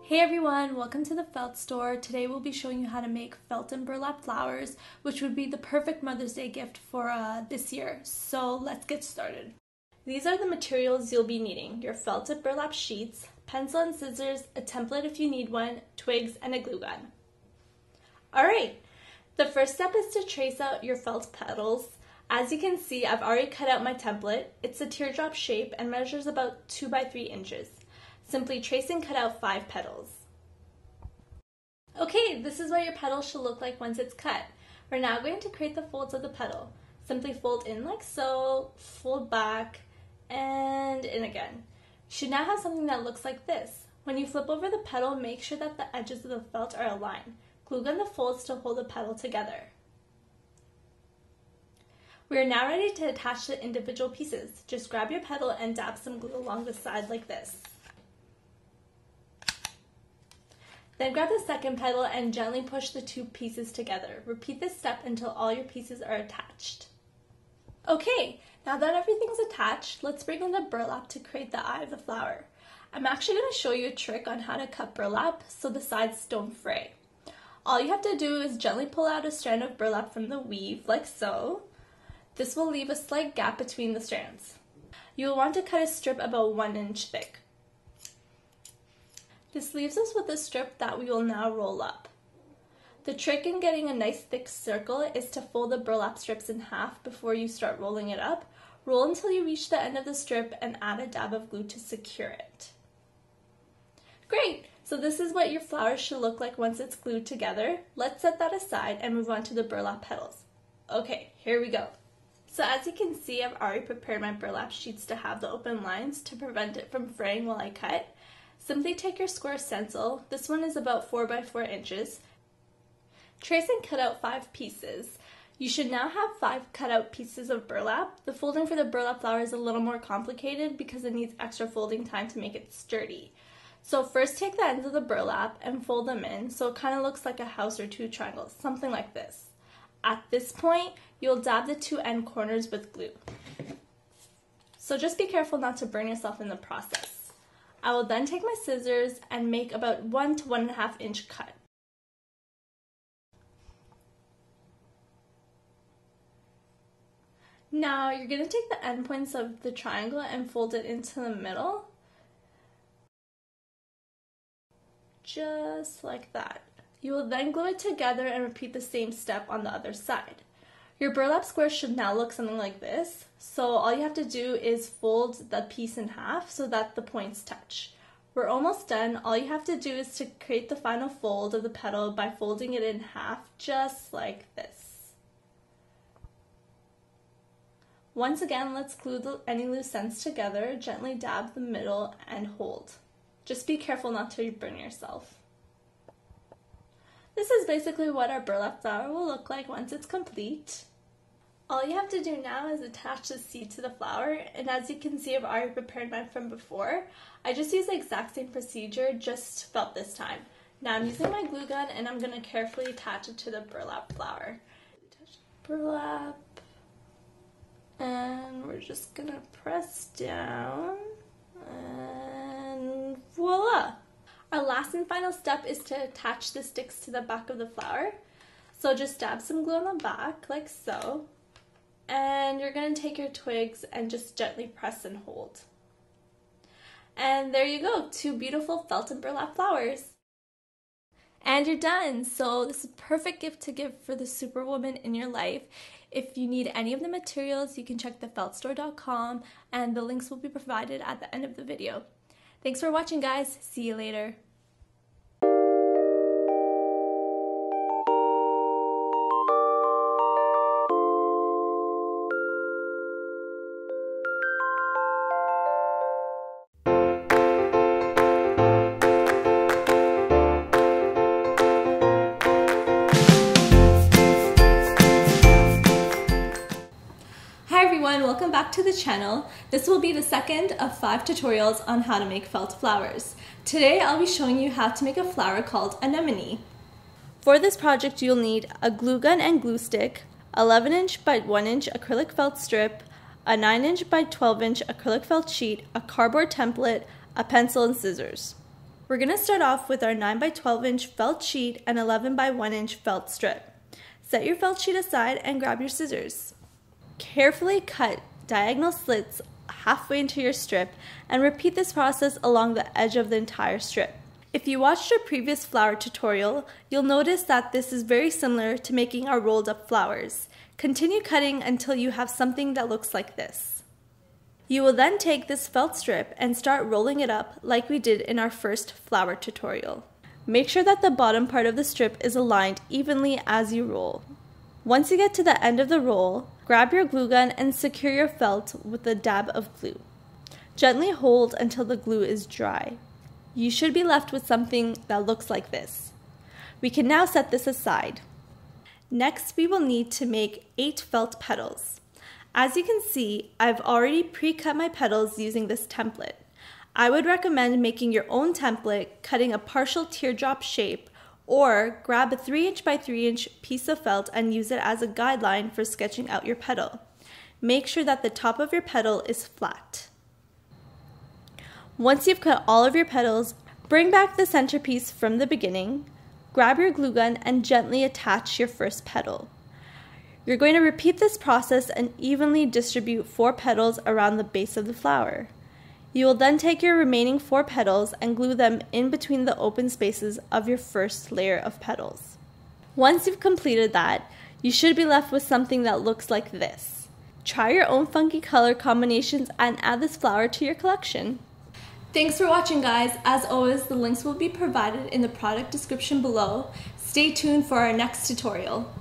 Hey everyone, welcome to the Felt Store. Today we'll be showing you how to make felt and burlap flowers, which would be the perfect Mother's Day gift for this year. So let's get started. These are the materials you'll be needing: your felt and burlap sheets, pencil and scissors, a template if you need one, twigs, and a glue gun. Alright, the first step is to trace out your felt petals. As you can see, I've already cut out my template. It's a teardrop shape and measures about 2 by 3 inches. Simply trace and cut out 5 petals. Okay, this is what your petal should look like once it's cut. We're now going to create the folds of the petal. Simply fold in like so, fold back, and in again. You should now have something that looks like this. When you flip over the petal, make sure that the edges of the felt are aligned. Glue gun the folds to hold the petal together. We are now ready to attach the individual pieces. Just grab your petal and dab some glue along the side like this. Then grab the second petal and gently push the 2 pieces together. Repeat this step until all your pieces are attached. Okay, now that everything's attached, let's bring in the burlap to create the eye of the flower. I'm actually going to show you a trick on how to cut burlap so the sides don't fray. All you have to do is gently pull out a strand of burlap from the weave, like so. This will leave a slight gap between the strands. You will want to cut a strip about 1 inch thick. This leaves us with a strip that we will now roll up. The trick in getting a nice thick circle is to fold the burlap strips in half before you start rolling it up. Roll until you reach the end of the strip and add a dab of glue to secure it. Great! So this is what your flower should look like once it's glued together. Let's set that aside and move on to the burlap petals. Okay, here we go. So as you can see, I've already prepared my burlap sheets to have the open lines to prevent it from fraying while I cut. Simply take your square stencil, this one is about 4 by 4 inches. Trace and cut out 5 pieces. You should now have 5 cut out pieces of burlap. The folding for the burlap flower is a little more complicated because it needs extra folding time to make it sturdy. So first take the ends of the burlap and fold them in so it kind of looks like a house or 2 triangles, something like this. At this point, you'll dab the 2 end corners with glue. So just be careful not to burn yourself in the process. I will then take my scissors and make about 1 to 1.5 inch cut. Now you're going to take the end points of the triangle and fold it into the middle. Just like that. You will then glue it together and repeat the same step on the other side. Your burlap square should now look something like this. So all you have to do is fold the piece in half so that the points touch. We're almost done. All you have to do is to create the final fold of the petal by folding it in half, just like this. Once again, let's glue any loose ends together, gently dab the middle and hold. Just be careful not to burn yourself. This is basically what our burlap flower will look like once it's complete. All you have to do now is attach the seed to the flower, and as you can see, I've already prepared mine from before. I just used the exact same procedure, just felt this time. Now I'm using my glue gun and I'm going to carefully attach it to the burlap flower. Attach burlap, and we're just going to press down, and voila! Our last and final step is to attach the sticks to the back of the flower. So just dab some glue on the back, like so. And you're going to take your twigs and just gently press and hold. And there you go, 2 beautiful felt and burlap flowers. And you're done! So this is a perfect gift to give for the superwoman in your life. If you need any of the materials, you can check thefeltstore.com and the links will be provided at the end of the video. Thanks for watching, guys. See you later. Welcome back to the channel. This will be the second of 5 tutorials on how to make felt flowers. Today I'll be showing you how to make a flower called Anemone. For this project you'll need a glue gun and glue stick, 11 inch by 1 inch acrylic felt strip, a 9 inch by 12 inch acrylic felt sheet, a cardboard template, a pencil and scissors. We're going to start off with our 9 by 12 inch felt sheet and 11 by 1 inch felt strip. Set your felt sheet aside and grab your scissors. Carefully cut diagonal slits halfway into your strip and repeat this process along the edge of the entire strip. If you watched our previous flower tutorial, you'll notice that this is very similar to making our rolled up flowers. Continue cutting until you have something that looks like this. You will then take this felt strip and start rolling it up like we did in our first flower tutorial. Make sure that the bottom part of the strip is aligned evenly as you roll. Once you get to the end of the roll, grab your glue gun and secure your felt with a dab of glue. Gently hold until the glue is dry. You should be left with something that looks like this. We can now set this aside. Next, we will need to make 8 felt petals. As you can see, I've already pre-cut my petals using this template. I would recommend making your own template, cutting a partial teardrop shape, or grab a 3 inch by 3 inch piece of felt and use it as a guideline for sketching out your petal. Make sure that the top of your petal is flat. Once you've cut all of your petals, bring back the centerpiece from the beginning, grab your glue gun and gently attach your first petal. You're going to repeat this process and evenly distribute 4 petals around the base of the flower. You will then take your remaining 4 petals and glue them in between the open spaces of your first layer of petals. Once you've completed that, you should be left with something that looks like this. Try your own funky color combinations and add this flower to your collection. Thanks for watching, guys. As always, the links will be provided in the product description below. Stay tuned for our next tutorial.